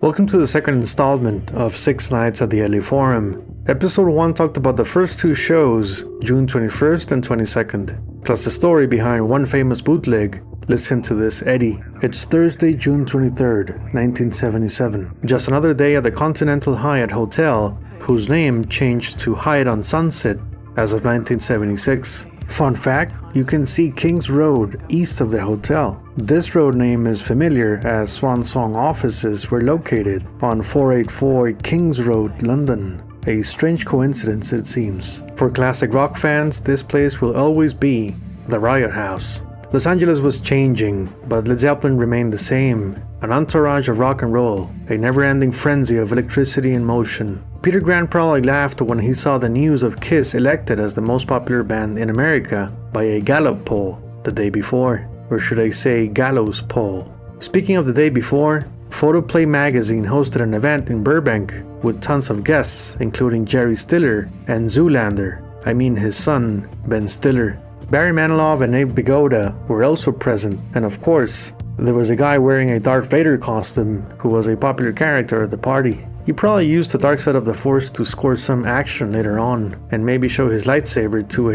Welcome to the second installment of 6 Nights at the L.A Forum. Episode 1 talked about the first two shows, June 21st and 22nd, plus the story behind one famous bootleg. Listen to this, Eddie. It's Thursday, June 23rd, 1977. Just another day at the Continental Hyatt Hotel, whose name changed to Hyatt on Sunset as of 1976. Fun fact, you can see King's Road east of the hotel. This road name is familiar as Swan Song offices were located on 484 King's Road, London. A strange coincidence, it seems. For classic rock fans, this place will always be the Riot House. Los Angeles was changing, but Led Zeppelin remained the same. An entourage of rock and roll, a never-ending frenzy of electricity in motion. Peter Grant probably laughed when he saw the news of Kiss elected as the most popular band in America by a Gallup poll the day before, or should I say Gallows poll. Speaking of the day before, Photoplay magazine hosted an event in Burbank with tons of guests, including Jerry Stiller and Zoolander, his son, Ben Stiller. Barry Manilow and Abe Vigoda were also present, and of course, there was a guy wearing a Darth Vader costume who was a popular character at the party. He probably used the dark side of the Force to score some action later on, and maybe show his lightsaber to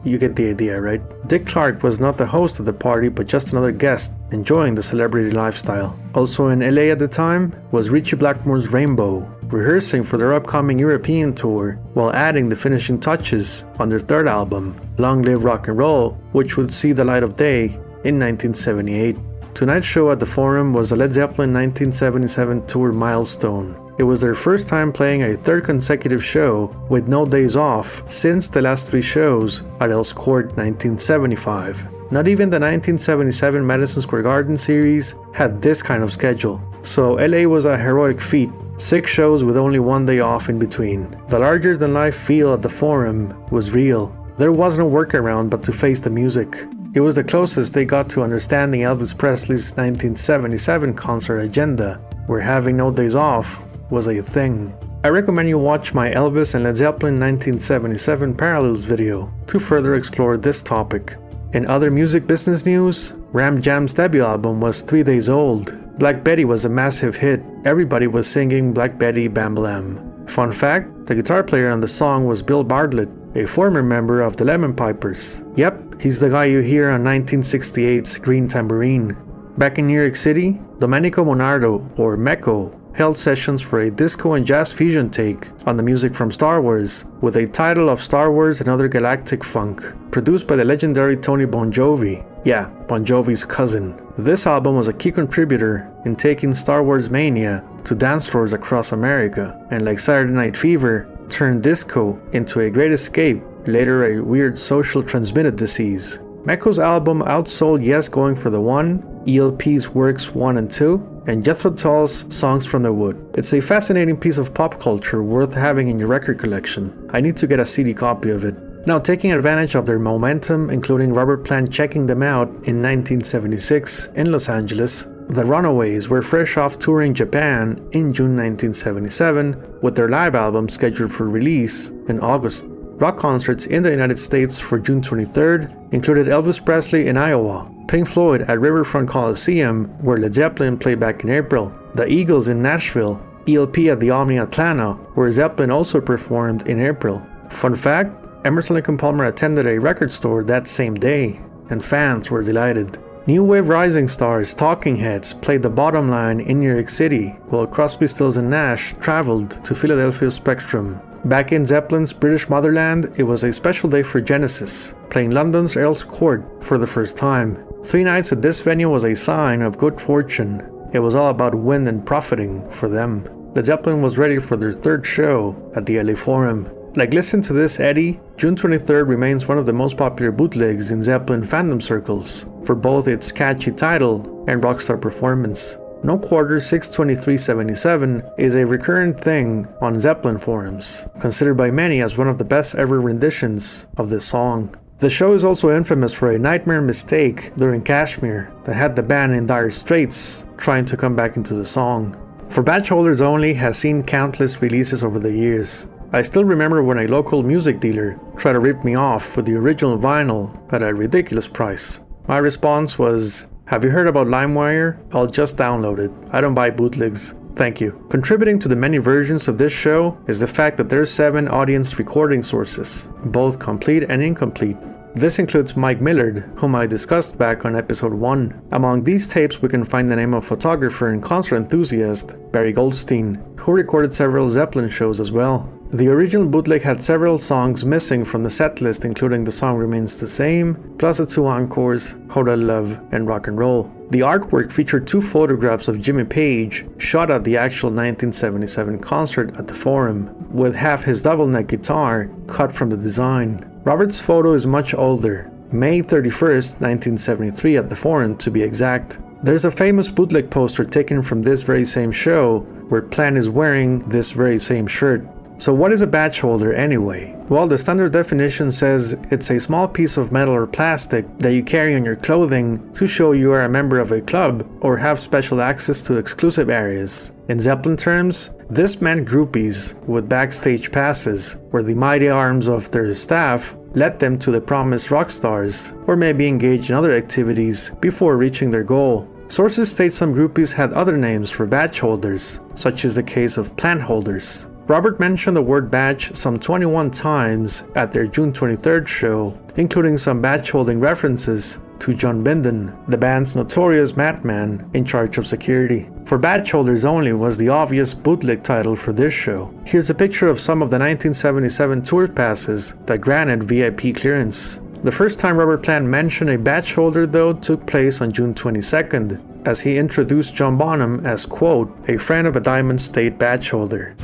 you get the idea, right? Dick Clark was not the host of the party, but just another guest, enjoying the celebrity lifestyle. Also in LA at the time was Ritchie Blackmore's Rainbow, rehearsing for their upcoming European tour, while adding the finishing touches on their third album, Long Live Rock and Roll, which would see the light of day in 1978. Tonight's show at the Forum was a Led Zeppelin 1977 tour milestone. It was their first time playing a third consecutive show with no days off since the last 3 shows at Earls Court 1975. Not even the 1977 Madison Square Garden series had this kind of schedule, so LA was a heroic feat. 6 shows with only 1 day off in between. The larger-than-life feel at the Forum was real. There was no workaround but to face the music. It was the closest they got to understanding Elvis Presley's 1977 concert agenda, where having no days off was a thing. I recommend you watch my Elvis and Led Zeppelin 1977 Parallels video to further explore this topic. In other music business news, Ram Jam's debut album was 3 days old. Black Betty was a massive hit. Everybody was singing Black Betty Bam Blam. Fun fact, the guitar player on the song was Bill Bartlett, a former member of the Lemon Pipers. Yep, he's the guy you hear on 1968's Green Tambourine. Back in New York City, Domenico Monardo, or Mecco, held sessions for a disco and jazz fusion take on the music from Star Wars, with a title of Star Wars and Other Galactic Funk, produced by the legendary Tony Bon Jovi. Yeah, Bon Jovi's cousin. This album was a key contributor in taking Star Wars mania to dance floors across America, and like Saturday Night Fever, turned disco into a great escape, later a weird social transmitted disease. Mecco's album outsold Yes Going for the One, ELP's Works 1 and 2, and Jethro Tull's Songs from the Wood. It's a fascinating piece of pop culture worth having in your record collection. I need to get a CD copy of it. Now, taking advantage of their momentum, including Robert Plant checking them out in 1976 in Los Angeles, the Runaways were fresh off touring Japan in June 1977, with their live album scheduled for release in August. Rock concerts in the United States for June 23rd included Elvis Presley in Iowa, Pink Floyd at Riverfront Coliseum, where Led Zeppelin played back in April, the Eagles in Nashville, ELP at the Omni Atlanta, where Zeppelin also performed in April. Fun fact, Emerson Lake and Palmer attended a record store that same day, and fans were delighted. New wave rising stars Talking Heads played the Bottom Line in New York City, while Crosby, Stills and Nash traveled to Philadelphia's Spectrum. Back in Zeppelin's British motherland, it was a special day for Genesis, playing London's Earls Court for the first time. 3 nights at this venue was a sign of good fortune. It was all about win and profiting for them. Led Zeppelin was ready for their 3rd show at the L.A Forum. Listen to this, Eddie. June 23rd remains one of the most popular bootlegs in Zeppelin fandom circles, for both its catchy title and rockstar performance. No Quarter 62377 is a recurrent thing on Zeppelin forums, considered by many as one of the best ever renditions of this song. The show is also infamous for a nightmare mistake during Kashmir that had the band in dire straits trying to come back into the song. For Badgeholders Only has seen countless releases over the years. I still remember when a local music dealer tried to rip me off with the original vinyl at a ridiculous price. My response was, "Have you heard about LimeWire? I'll just download it. I don't buy bootlegs." Thank you. Contributing to the many versions of this show is the fact that there are 7 audience recording sources, both complete and incomplete. This includes Mike Millard, whom I discussed back on episode 1. Among these tapes we can find the name of photographer and concert enthusiast Barry Goldstein, who recorded several Zeppelin shows as well. The original bootleg had several songs missing from the setlist, including the song Remains the Same, plus the 2 encores, Hotel Love and Rock and Roll. The artwork featured 2 photographs of Jimmy Page shot at the actual 1977 concert at the Forum, with half his double neck guitar cut from the design. Robert's photo is much older, May 31st, 1973 at the Forum to be exact. There's a famous bootleg poster taken from this very same show where Plant is wearing this very same shirt. So what is a badge holder anyway? Well, the standard definition says it's a small piece of metal or plastic that you carry on your clothing to show you are a member of a club or have special access to exclusive areas. In Zeppelin terms, this meant groupies with backstage passes, where the mighty arms of their staff led them to the promised rock stars, or maybe engage in other activities before reaching their goal. Sources state some groupies had other names for badge holders, such as the case of plant holders. Robert mentioned the word badge some 21 times at their June 23rd show, including some badge holding references to John Binden, the band's notorious madman in charge of security. For Badge Holders Only was the obvious bootleg title for this show. Here's a picture of some of the 1977 tour passes that granted VIP clearance. The first time Robert Plant mentioned a badge holder though took place on June 22nd, as he introduced John Bonham as, quote, a friend of a Diamond State badge holder.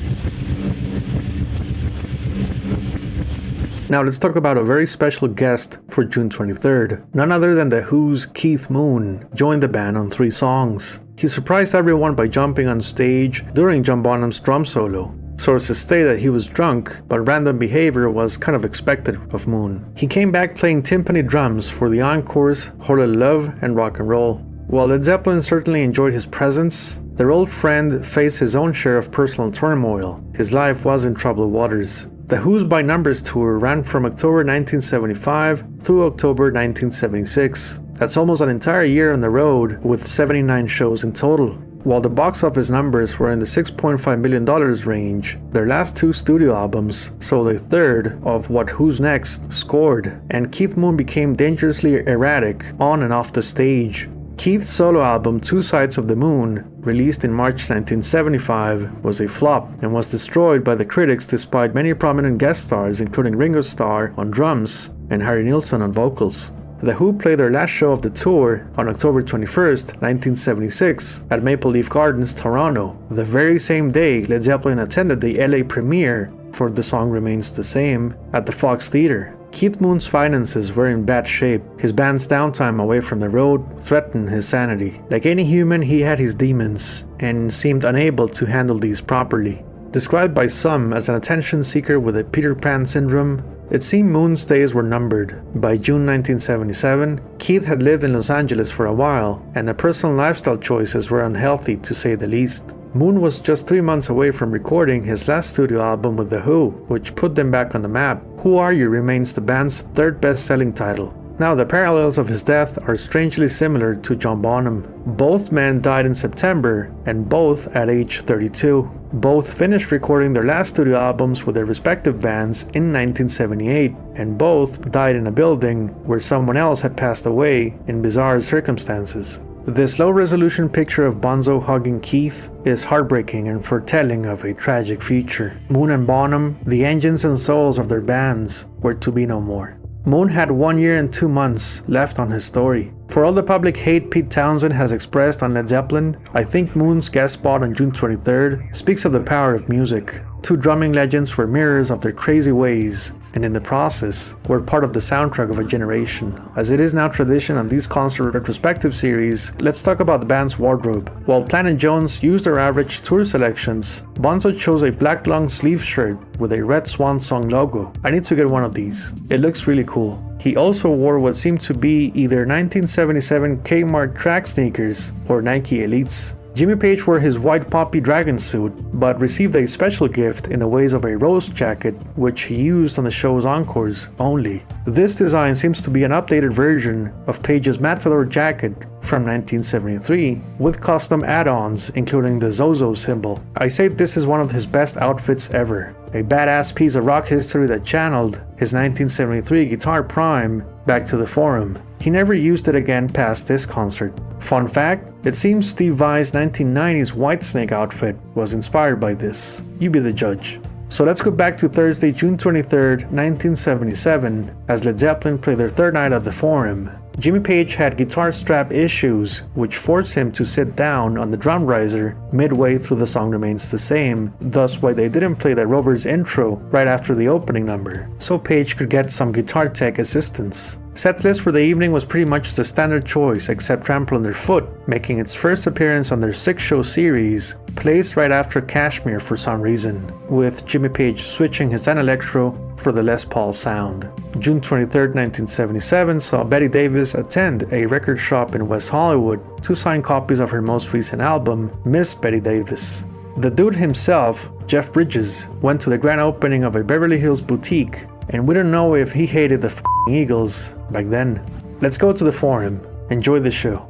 Now let's talk about a very special guest for June 23rd. None other than The Who's Keith Moon joined the band on 3 songs. He surprised everyone by jumping on stage during John Bonham's drum solo. Sources state that he was drunk, but random behavior was kind of expected of Moon. He came back playing timpani drums for the encores, Holy Love and Rock and Roll. While Led Zeppelin certainly enjoyed his presence, their old friend faced his own share of personal turmoil. His life was in troubled waters. The Who's by Numbers tour ran from October 1975 through October 1976. That's almost an entire year on the road with 79 shows in total. While the box office numbers were in the $6.5 million range, their last 2 studio albums sold a third of what Who's Next scored, and Keith Moon became dangerously erratic on and off the stage. Keith's solo album 2 Sides of the Moon, released in March 1975, was a flop and was destroyed by the critics despite many prominent guest stars including Ringo Starr on drums and Harry Nilsson on vocals. The Who played their last show of the tour on October 21st, 1976 at Maple Leaf Gardens, Toronto, the very same day Led Zeppelin attended the L.A premiere for The Song Remains the Same at the Fox Theater. Keith Moon's finances were in bad shape. His band's downtime away from the road threatened his sanity. Like any human, he had his demons and seemed unable to handle these properly. Described by some as an attention seeker with a Peter Pan syndrome, it seemed Moon's days were numbered. By June 1977, Keith had lived in Los Angeles for a while, and the personal lifestyle choices were unhealthy to say the least. Moon was just 3 months away from recording his last studio album with The Who, which put them back on the map. Who Are You remains the band's 3rd best-selling title. Now, the parallels of his death are strangely similar to John Bonham. Both men died in September, and both at age 32. Both finished recording their last studio albums with their respective bands in 1978, and both died in a building where someone else had passed away in bizarre circumstances. This low-resolution picture of Bonzo hugging Keith is heartbreaking and foretelling of a tragic future. Moon and Bonham, the engines and souls of their bands, were to be no more. Moon had 1 year and 2 months left on his story. For all the public hate Pete Townsend has expressed on Led Zeppelin, I think Moon's guest spot on June 23rd speaks of the power of music. 2 drumming legends were mirrors of their crazy ways, and in the process, were part of the soundtrack of a generation. As it is now tradition on these concert retrospective series, let's talk about the band's wardrobe. While Plant and Jones used their average tour selections, Bonzo chose a black long sleeve shirt with a red Swan Song logo. I need to get one of these. It looks really cool. He also wore what seemed to be either 1977 Kmart track sneakers or Nike Elites. Jimmy Page wore his white poppy dragon suit, but received a special gift in the ways of a rose jacket, which he used on the show's encores only. This design seems to be an updated version of Page's Matador jacket from 1973, with custom add-ons including the Zozo symbol. I say this is one of his best outfits ever. A badass piece of rock history that channeled his 1973 guitar prime back to the Forum. He never used it again past this concert. Fun fact, it seems Steve Vai's 1990s Whitesnake outfit was inspired by this. You be the judge. So let's go back to Thursday, June 23rd, 1977, as Led Zeppelin played their third night at the Forum. Jimmy Page had guitar strap issues, which forced him to sit down on the drum riser midway through The Song Remains the Same, thus why they didn't play the Rovers intro right after the opening number, so Page could get some guitar tech assistance. Setlist for the evening was pretty much the standard choice except Trample Underfoot, making its first appearance on their 6-show series, placed right after Kashmir for some reason, with Jimmy Page switching his Danelectro for the Les Paul sound. June 23, 1977 saw Betty Davis attend a record shop in West Hollywood to sign copies of her most recent album, Miss Betty Davis. The dude himself, Jeff Bridges, went to the grand opening of a Beverly Hills boutique, and we don't know if he hated the f***ing Eagles back then. Let's go to the Forum. Enjoy the show.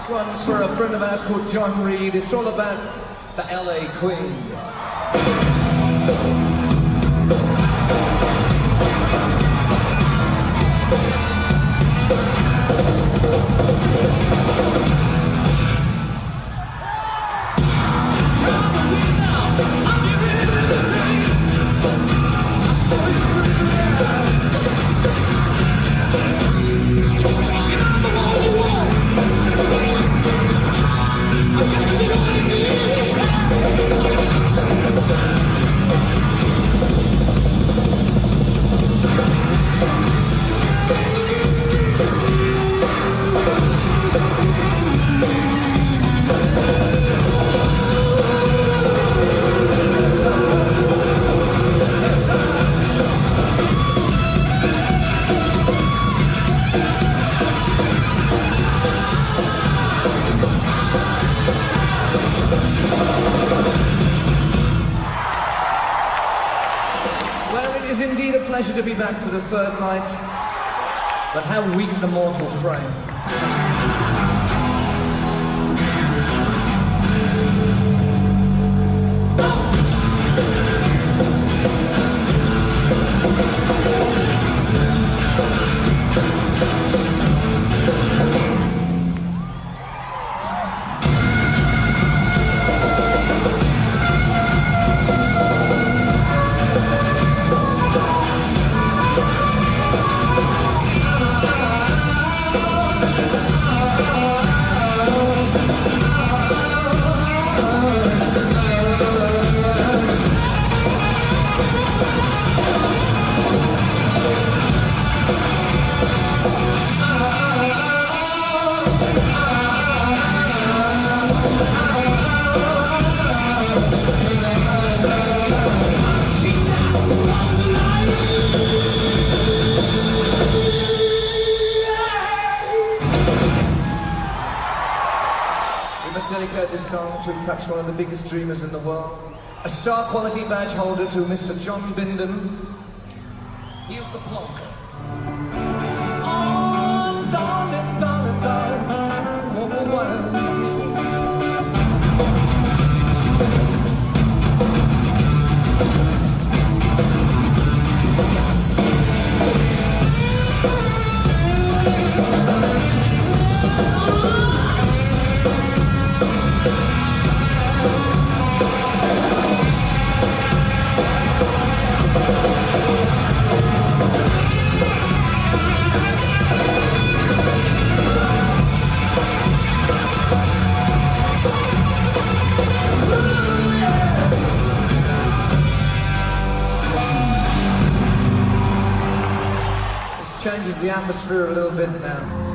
One's for a friend of ours called John Reed. It's all about the L.A. Queens. Pleasure to be back for the third night, but how weak the mortal frame. dedicate this song to perhaps one of the biggest dreamers in the world. A star quality badge holder to Mr. John Binden. He of the plonk. Oh, darling, darling, darling. Oh, wow. Changes the atmosphere a little bit now.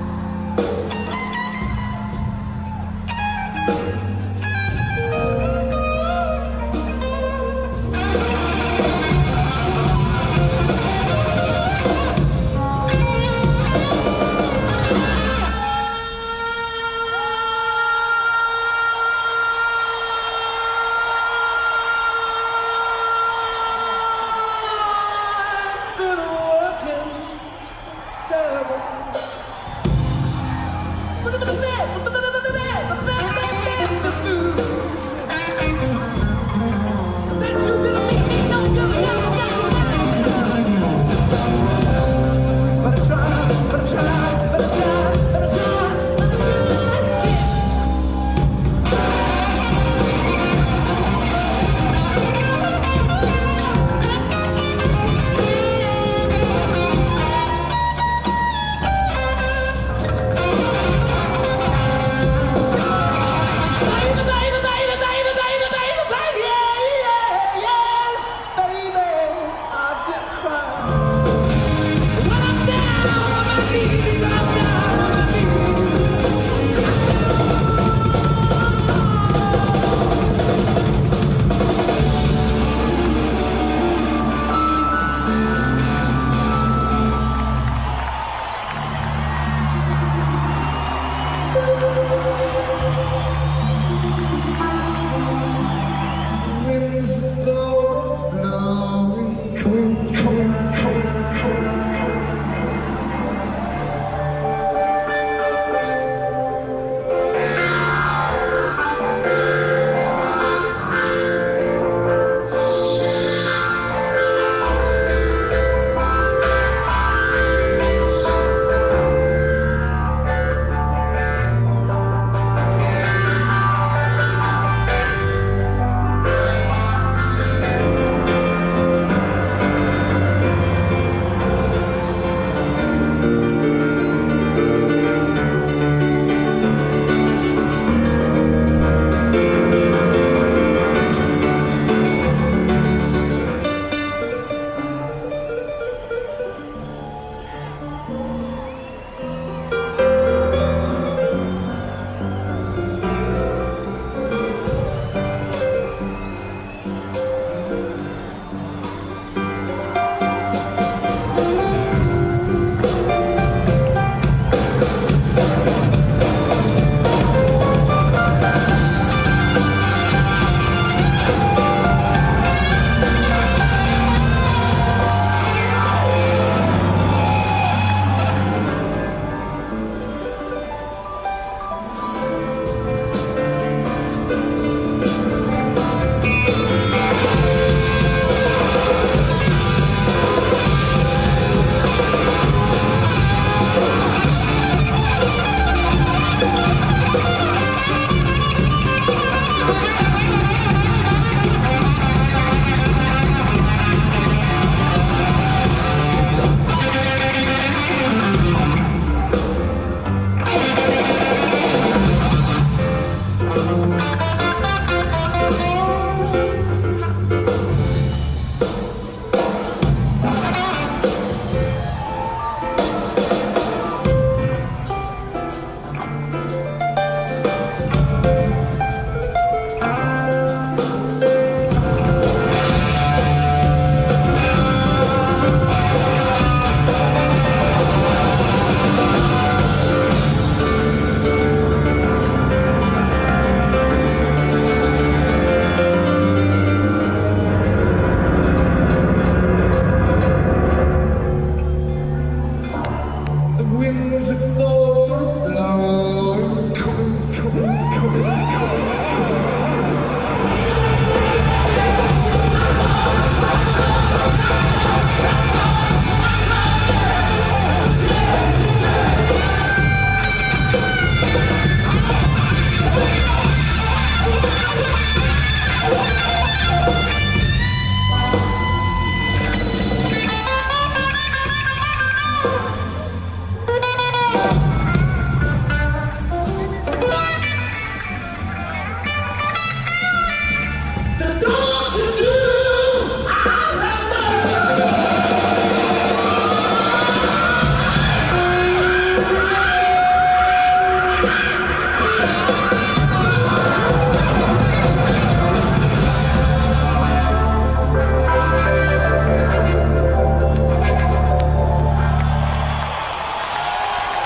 I'm down.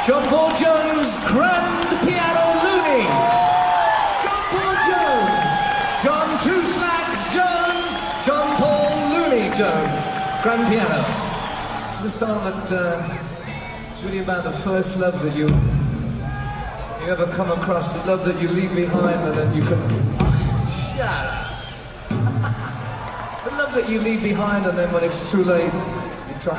John Paul Jones, grand piano loony. John Paul Jones. John Two Slacks Jones. John Paul Looney Jones, grand piano. This is a song that it's really about the first love that you ever come across, the love that you leave behind and then you can... Shut up. The love that you leave behind and then when it's too late, you try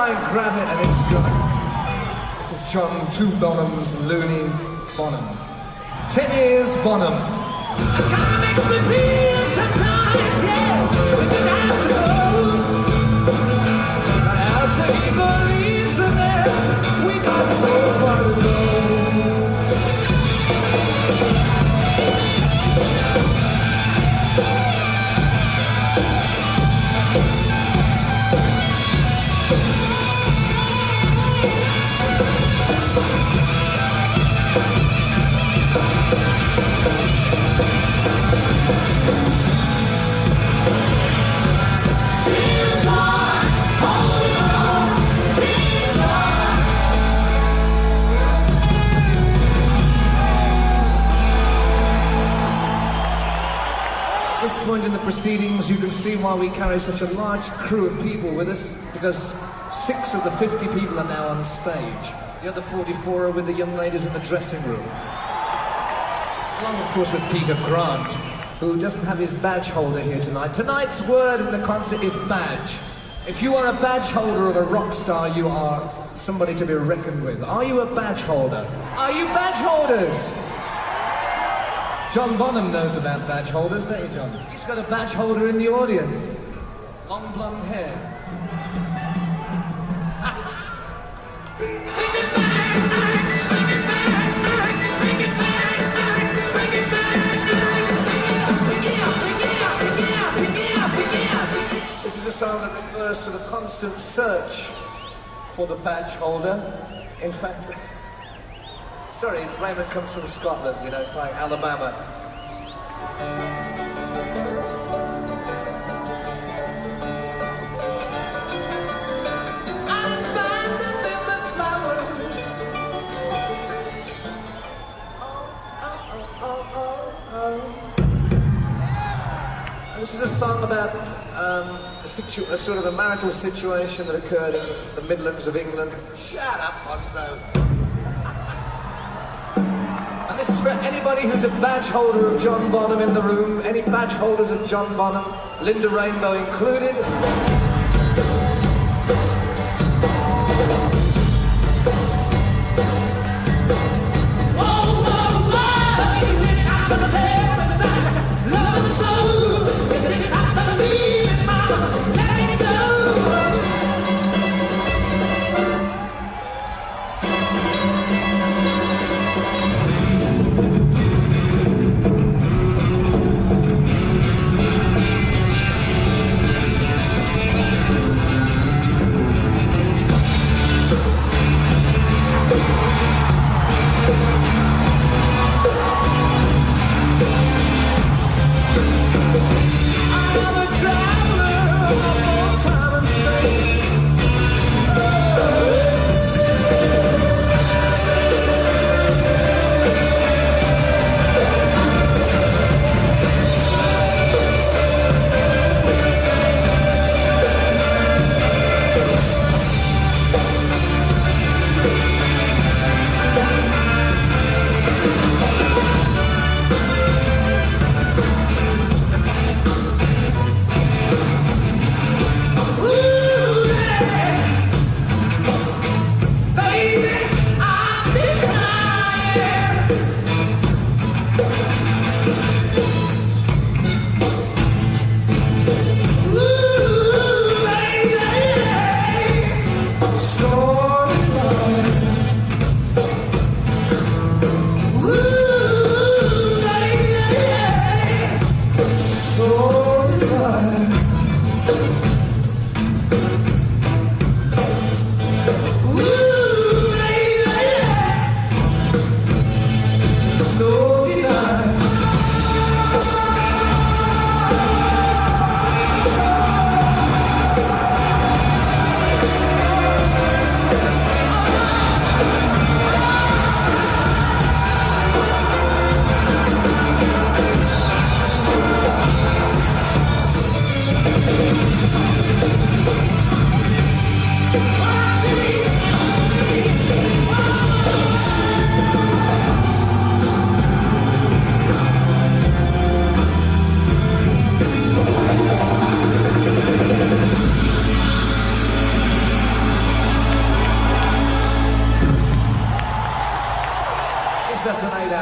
and grab it and it's gone. This is John Two Bonham's Looney Bonham. 10 years Bonham. It kinda makes me feel sometimes, yes, we could have to go. After he believes in this, we got so far to go. At this point in the proceedings, you can see why we carry such a large crew of people with us, because 6 of the 50 people are now on stage. The other 44 are with the young ladies in the dressing room. Along, of course, with Peter Grant, who doesn't have his badge holder here tonight. Tonight's word in the concert is badge. If you are a badge holder of a rock star, you are somebody to be reckoned with. Are you a badge holder? Are you badge holders? John Bonham knows about badge holders, don't you, John? He's got a badge holder in the audience. Long blonde hair. This is a song that refers to the constant search for the badge holder. In fact, sorry, Raymond comes from Scotland, you know, it's like Alabama. I didn't find them in the flowers. And this is a song about a sort of a marital situation that occurred in the Midlands of England. Shut up, Bonzo. And this is for anybody who's a badge holder of John Bonham in the room. Any badge holders of John Bonham, Linda Rainbow included.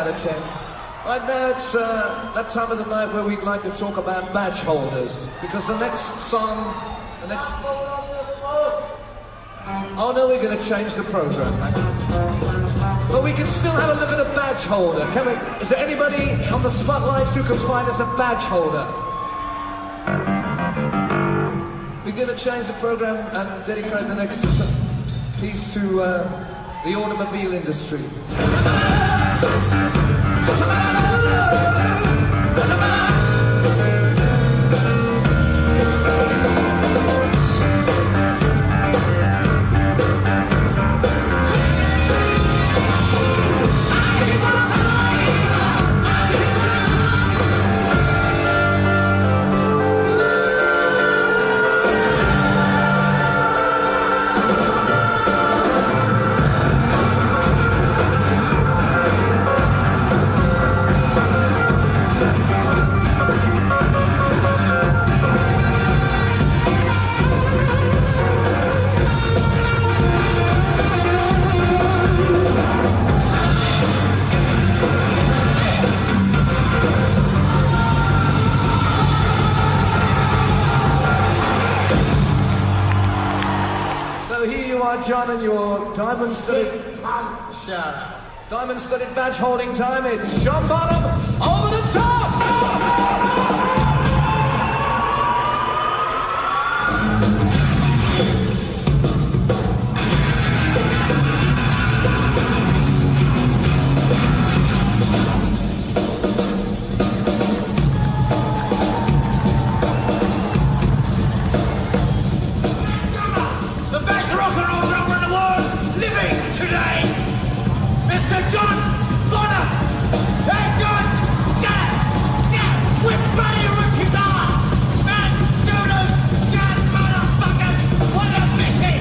out of 10. Right now it's that time of the night where we'd like to talk about badge holders, because the next song, oh no, we're going to change the program. But we can still have a look at a badge holder. Can we? Is there anybody on the spotlights who can find us a badge holder? We're going to change the program and dedicate the next piece to the automobile industry. John, and your diamond-studded badge holding time. It's John Bonham over the top! Mr. John Bonham! Hey, John! Yeah! With Buddy Rootie's ass! And Doodle John motherfucker! What a pity!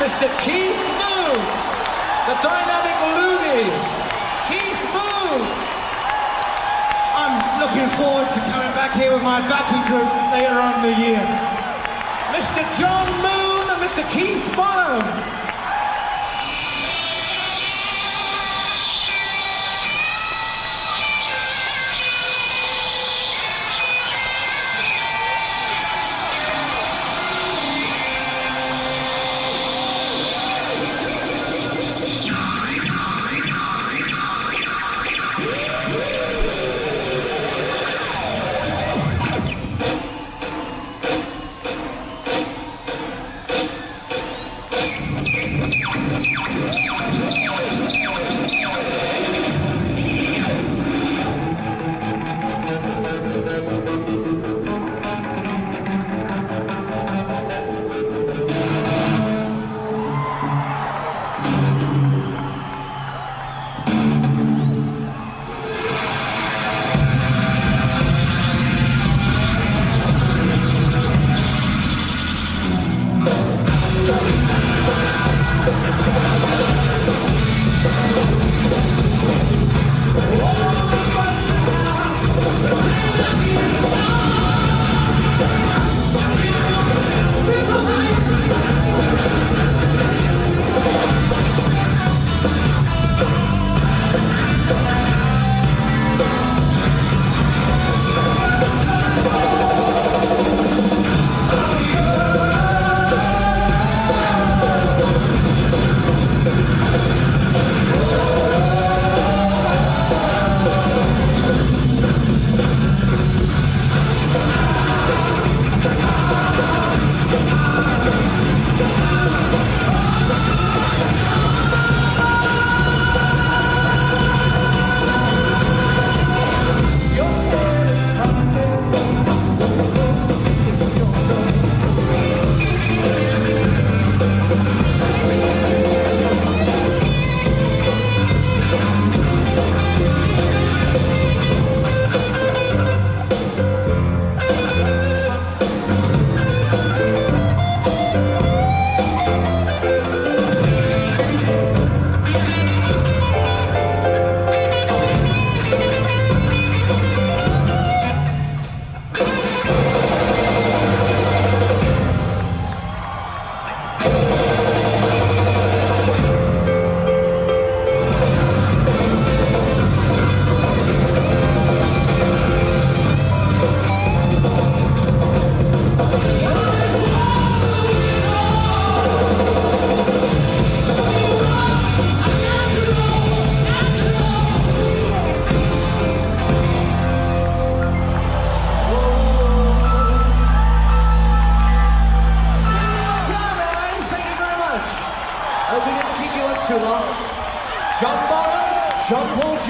Mr. Keith Moon, the Dynamic Loonies, Keith Moon. I'm looking forward to coming back here with my backing group later on in the year. Mr. John Moon and Mr. Keith Bonham.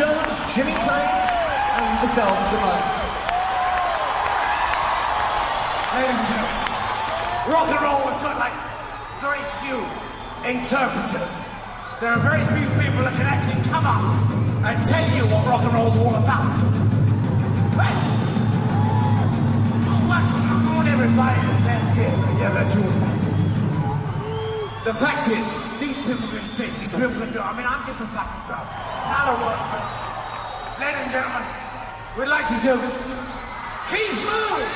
Jones, Jimmy Page, and myself. Good night. Ladies and gentlemen, rock and roll has got like very few interpreters. There are very few people that can actually come up and tell you what rock and roll's all about. But, I want everybody to let's get together to the fact is, these people can sing, these people can do it. I mean, I'm just a fucking drummer. Not a word. Ladies and gentlemen, we'd like to do Keith Moon!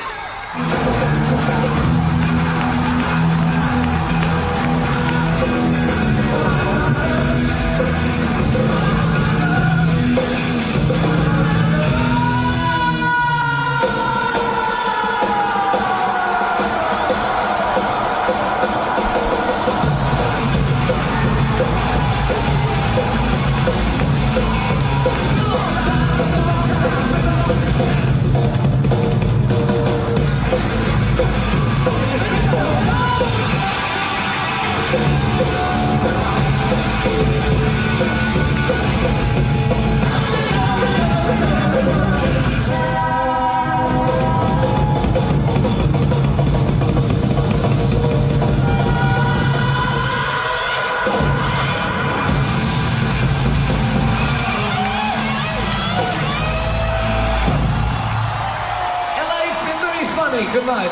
Good night.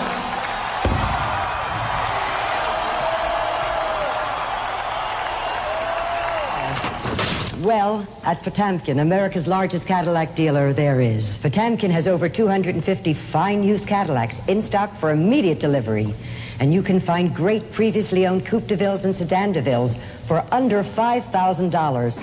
Well, at Potemkin, America's largest Cadillac dealer there is. Potemkin has over 250 fine used Cadillacs in stock for immediate delivery. And you can find great previously owned Coupe de Villes and Sedan de Villes for under $5,000.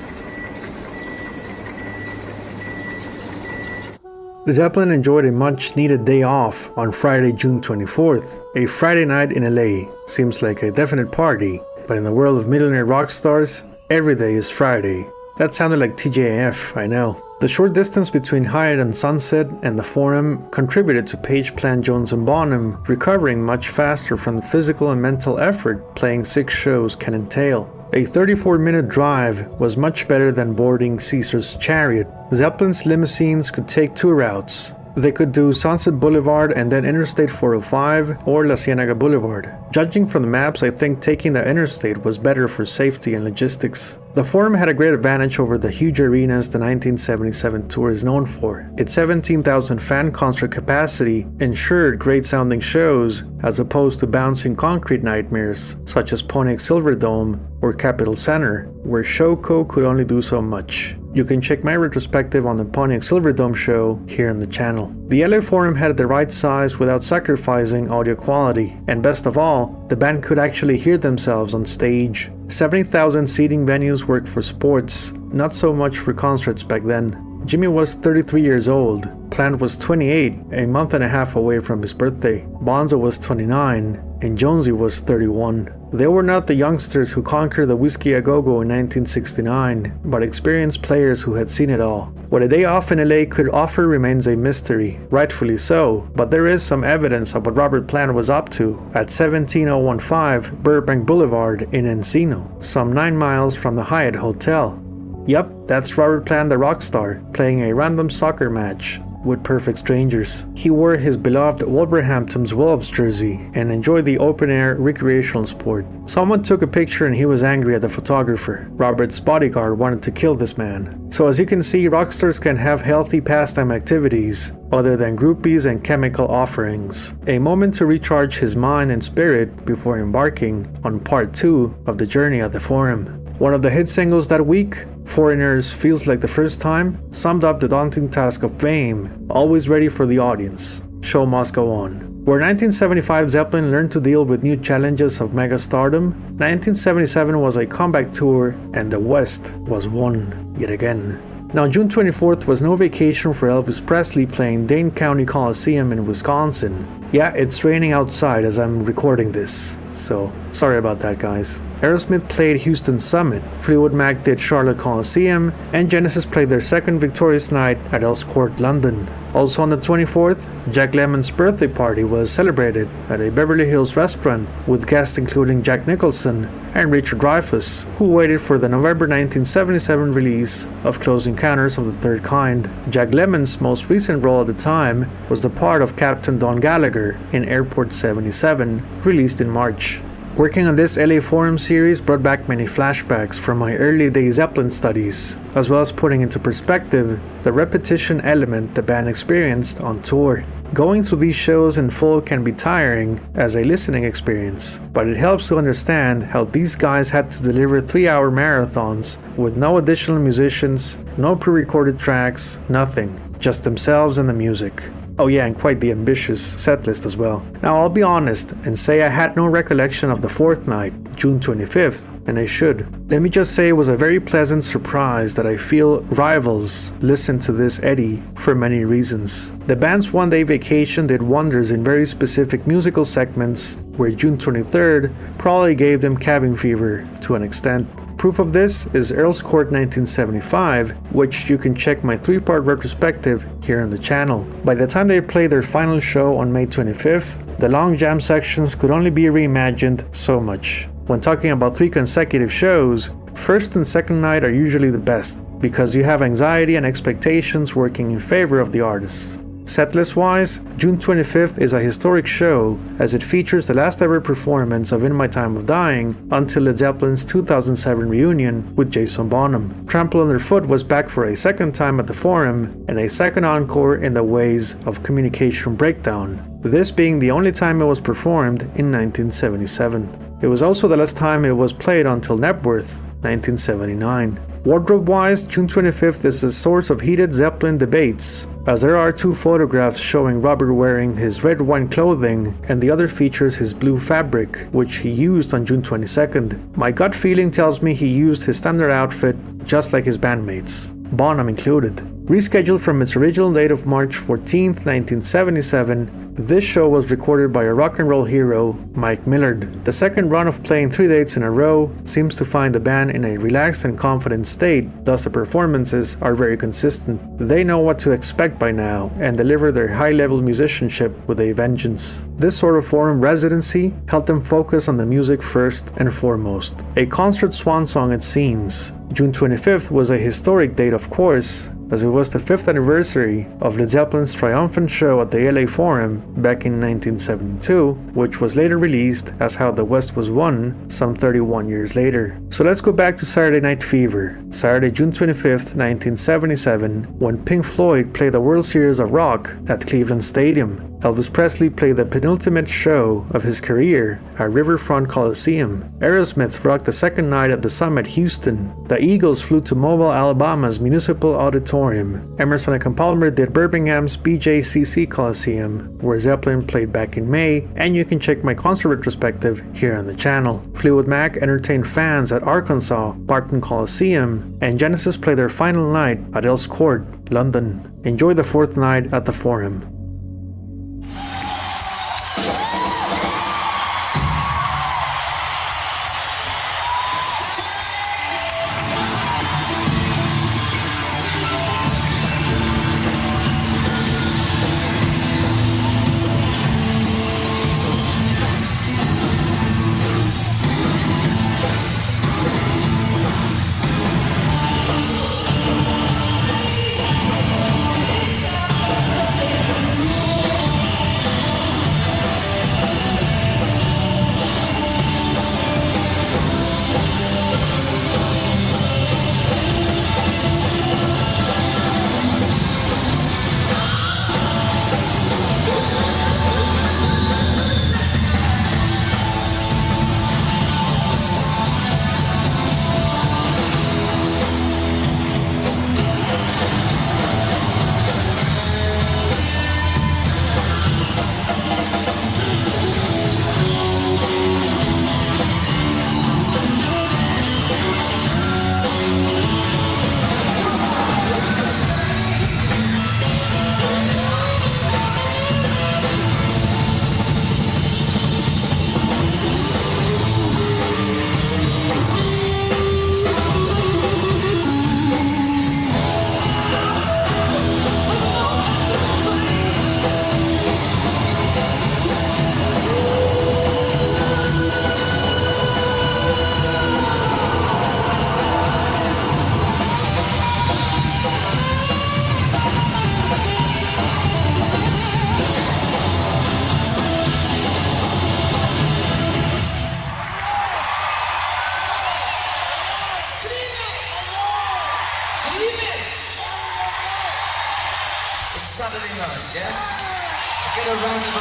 Zeppelin enjoyed a much-needed day off on Friday, June 24th. A Friday night in LA seems like a definite party, but in the world of millionaire rock stars, every day is Friday. That sounded like TJF, I know. The short distance between Hyatt and Sunset and the Forum contributed to Page, Plant, Jones and Bonham recovering much faster from the physical and mental effort playing 6 shows can entail. A 34-minute drive was much better than boarding Caesar's chariot. Zeppelin's limousines could take 2 routes. They could do Sunset Boulevard and then Interstate 405 or La Cienega Boulevard. Judging from the maps, I think taking the interstate was better for safety and logistics. The Forum had a great advantage over the huge arenas the 1977 tour is known for. Its 17,000 fan concert capacity ensured great sounding shows as opposed to bouncing concrete nightmares such as Pontiac Silverdome or Capitol Center, where Showco could only do so much. You can check my retrospective on the Pontiac Silverdome show here on the channel. The LA Forum had the right size without sacrificing audio quality, and best of all, the band could actually hear themselves on stage. 70,000 seating venues worked for sports, not so much for concerts back then. Jimmy was 33 years old, Plant was 28, a month and a half away from his birthday. Bonzo was 29, and Jonesy was 31. They were not the youngsters who conquered the Whiskey A Go-Go in 1969, but experienced players who had seen it all. What a day off in LA could offer remains a mystery, rightfully so, but there is some evidence of what Robert Plant was up to at 17015 Burbank Boulevard in Encino, some 9 miles from the Hyatt Hotel. Yep, that's Robert Plant the rock star, playing a random soccer match with perfect strangers. He wore his beloved Wolverhampton's Wolves jersey and enjoyed the open-air recreational sport. Someone took a picture and he was angry at the photographer. Robert's bodyguard wanted to kill this man. So as you can see, rock stars can have healthy pastime activities other than groupies and chemical offerings. A moment to recharge his mind and spirit before embarking on part 2 of the journey at the Forum. One of the hit singles that week, Foreigners Feels Like the First Time, summed up the daunting task of fame, always ready for the audience. Show must go on. Where 1975 Zeppelin learned to deal with new challenges of megastardom, 1977 was a comeback tour and the West was won yet again. Now June 24th was no vacation for Elvis Presley playing Dane County Coliseum in Wisconsin. Yeah, it's raining outside as I'm recording this. so sorry about that, guys. Aerosmith played Houston Summit, Fleetwood Mac did Charlotte Coliseum, and Genesis played their second victorious night at Earls Court, London. Also on the 24th, Jack Lemmon's birthday party was celebrated at a Beverly Hills restaurant with guests including Jack Nicholson and Richard Dreyfuss, who waited for the November 1977 release of Close Encounters of the Third Kind. Jack Lemmon's most recent role at the time was the part of Captain Don Gallagher in Airport 77, released in March. Working on this L.A Forum series brought back many flashbacks from my early day Zeppelin studies, as well as putting into perspective the repetition element the band experienced on tour. Going through these shows in full can be tiring as a listening experience, but it helps to understand how these guys had to deliver 3-hour marathons with no additional musicians, no pre-recorded tracks, nothing, just themselves and the music. Oh yeah, and quite the ambitious setlist as well. Now I'll be honest and say I had no recollection of the fourth night, June 25th, and I should. Let me just say it was a very pleasant surprise that I feel rivals listened to this Eddie for many reasons. The band's one-day vacation did wonders in very specific musical segments, where June 23rd probably gave them cabin fever to an extent. Proof of this is Earls Court 1975, which you can check my 3-part retrospective here on the channel. By the time they played their final show on May 25th, the long jam sections could only be reimagined so much. When talking about 3 consecutive shows, first and second night are usually the best, because you have anxiety and expectations working in favor of the artists. Setlist-wise, June 25th is a historic show as it features the last ever performance of In My Time of Dying until Led Zeppelin's 2007 reunion with Jason Bonham. Trample Underfoot was back for a second time at the Forum and a second encore in the Ways of Communication Breakdown, this being the only time it was performed in 1977. It was also the last time it was played until Knebworth, 1979. Wardrobe-wise, June 25th is a source of heated Zeppelin debates, as there are 2 photographs showing Robert wearing his red wine clothing and the other features his blue fabric, which he used on June 22nd. My gut feeling tells me he used his standard outfit just like his bandmates, Bonham included. Rescheduled from its original date of March 14, 1977, this show was recorded by a rock and roll hero, Mike Millard. The second run of playing 3 dates in a row seems to find the band in a relaxed and confident state, thus the performances are very consistent. They know what to expect by now and deliver their high-level musicianship with a vengeance. This sort of Forum residency helped them focus on the music first and foremost. A concert swan song it seems. June 25th was a historic date, of course, as it was the 5th anniversary of Led Zeppelin's triumphant show at the L.A Forum back in 1972, which was later released as How the West Was Won some 31 years later. So let's go back to Saturday Night Fever, Saturday, June 25th, 1977, when Pink Floyd played the World Series of Rock at Cleveland Stadium. Elvis Presley played the penultimate show of his career at Riverfront Coliseum. Aerosmith rocked the second night at the Summit, Houston. The Eagles flew to Mobile, Alabama's Municipal Auditorium. Emerson and Palmer did Birmingham's BJCC Coliseum, where Zeppelin played back in May, and you can check my concert retrospective here on the channel. Fleetwood Mac entertained fans at Arkansas, Barton Coliseum, and Genesis played their final night at Earls Court, London. Enjoy the fourth night at the Forum.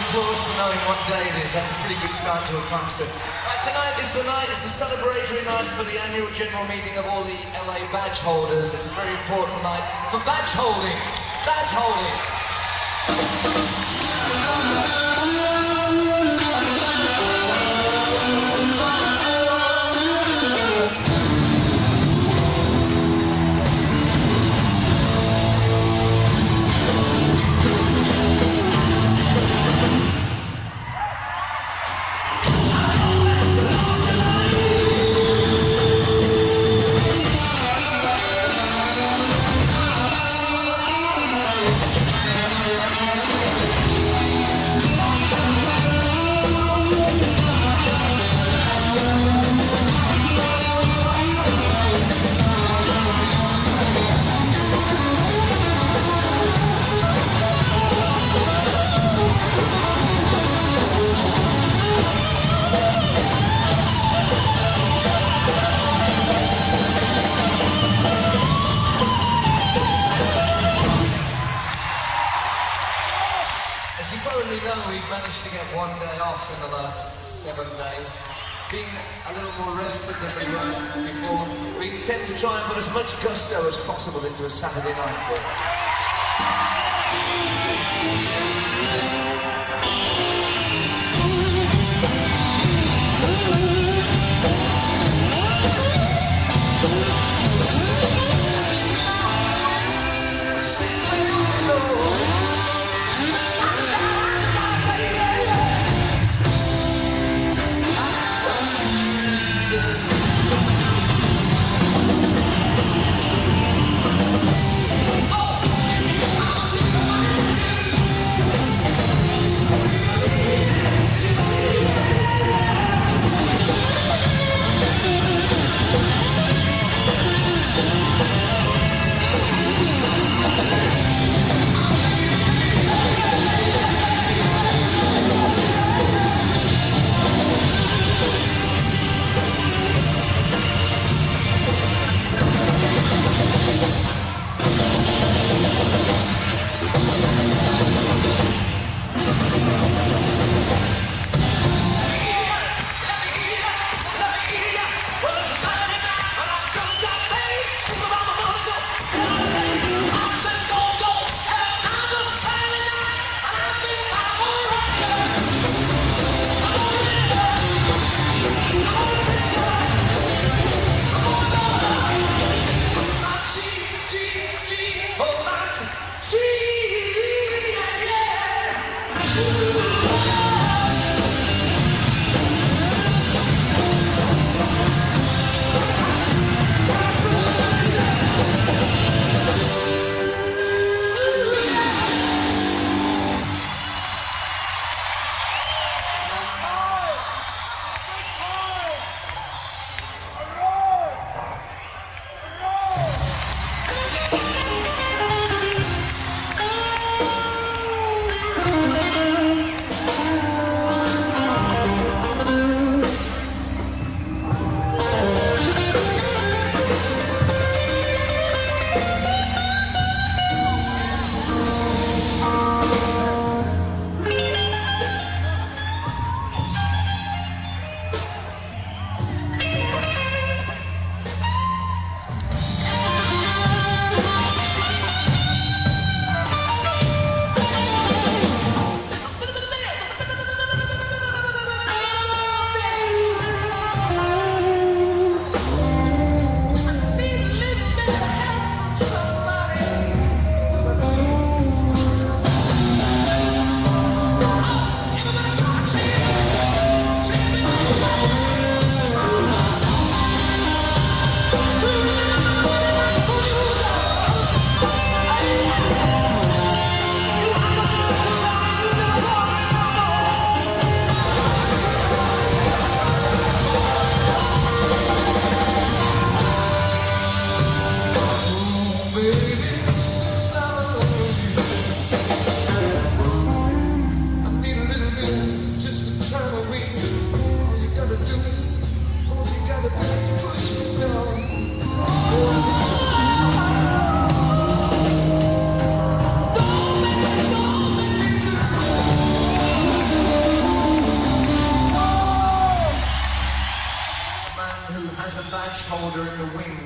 applause for knowing what day it is. That's a pretty good start to a concert. Right, tonight is the night, it's the celebratory night for the annual general meeting of all the LA badge holders. It's a very important night for badge holding. Badge holding. We've managed to get one day off in the last 7 days. Being a little more rested than we were before, we intend to try and put as much gusto as possible into a Saturday night.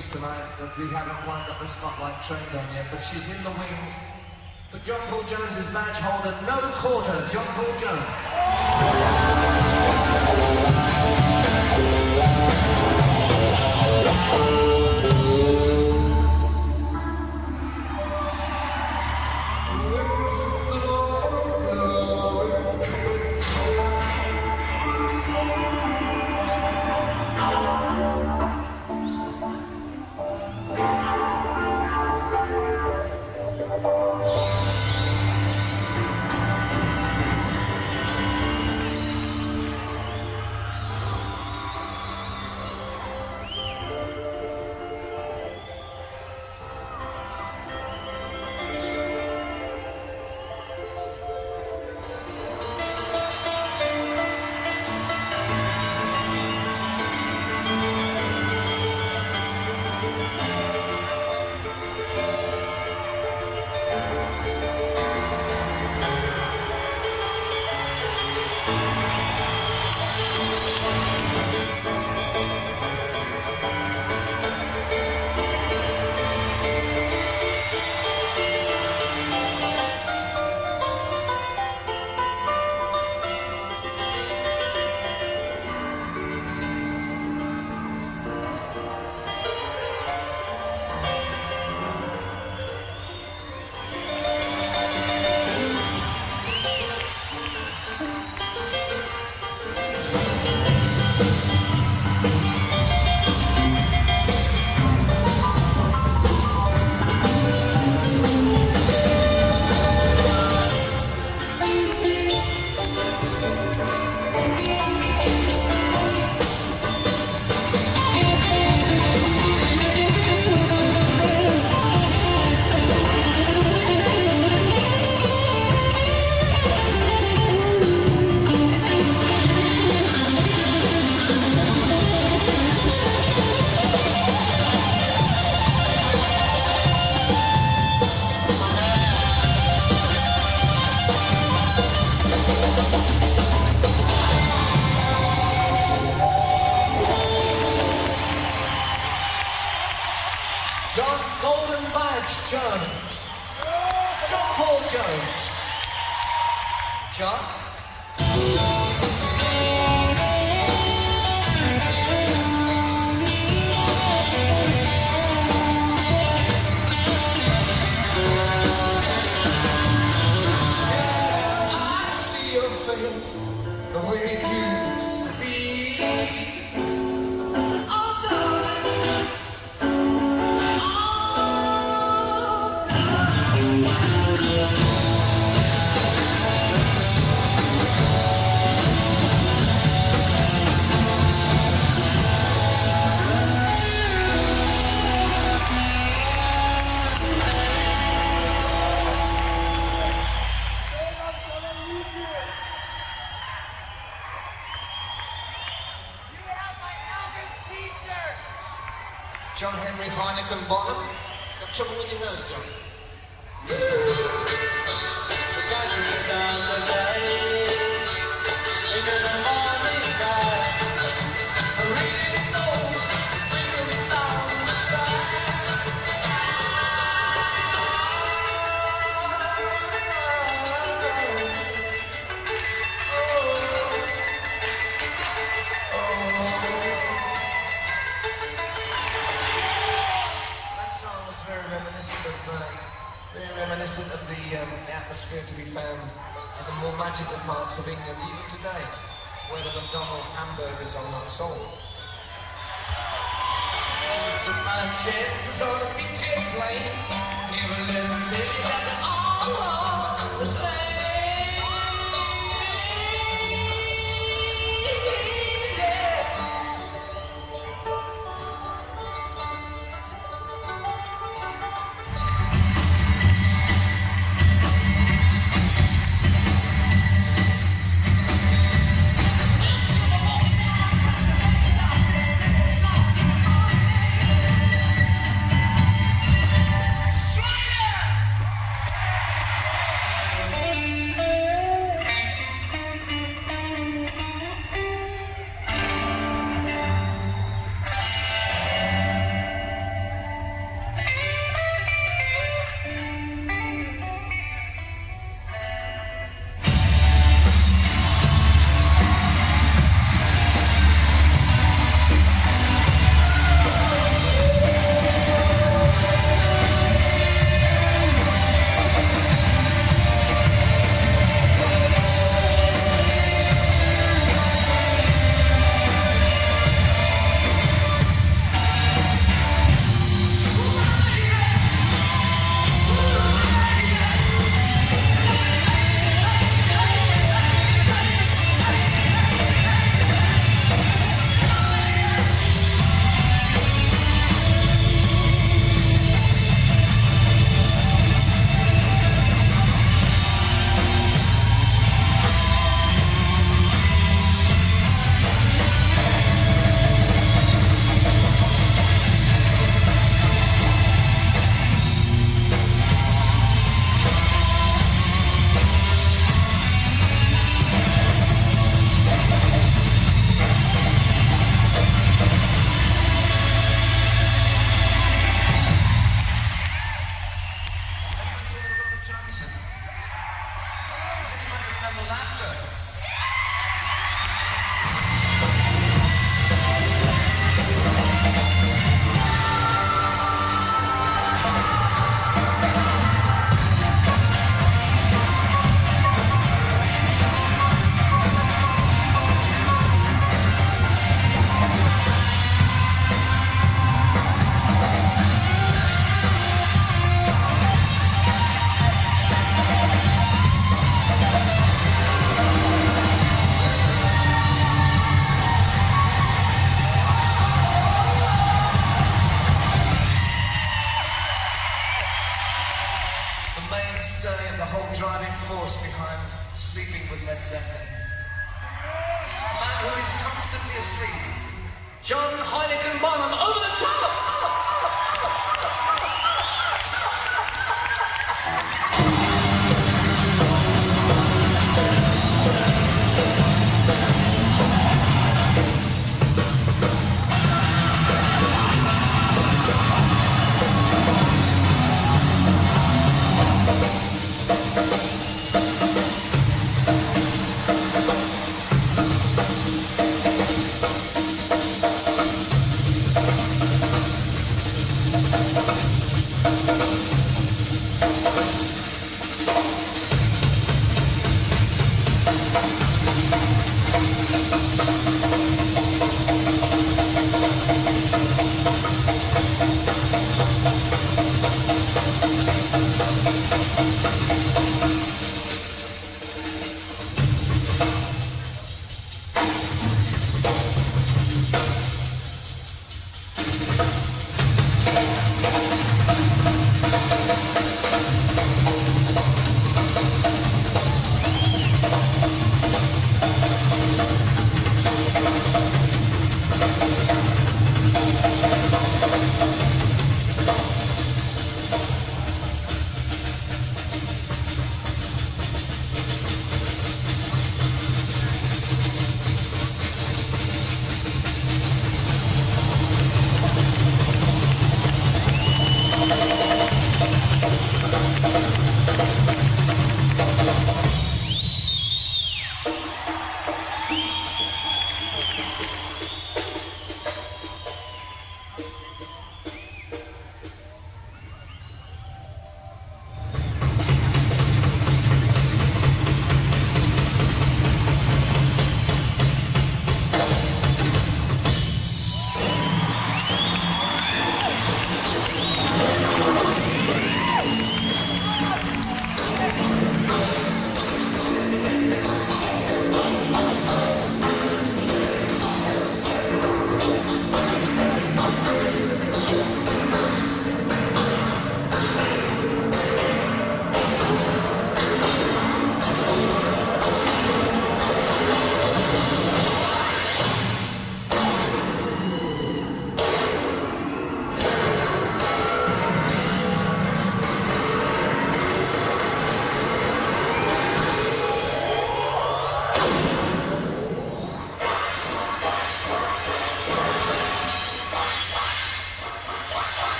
wings tonight that we haven't quite got the spotlight trained on yet, but she's in the wings. For John Paul Jones's badge holder, no quarter, John Paul Jones. John Golden Badge Jones. John Paul Jones. John? I see your face the way it used to be. Oh, darling. John Henry Heineken Bonham. Got trouble with your nose, John? Very reminiscent of the atmosphere to be found in the more magical parts of England, even today, where the McDonald's hamburgers are not sold. To find chances on a big jet plane, give a little ticket that they all are the same. Led Zeppelin. A man who is constantly asleep. John Heineken Bonham, over the top!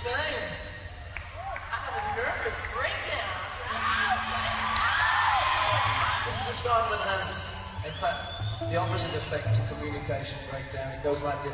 saying. I have a nervous breakdown. This is a song that has, in fact, the opposite effect to communication breakdown. It goes like this.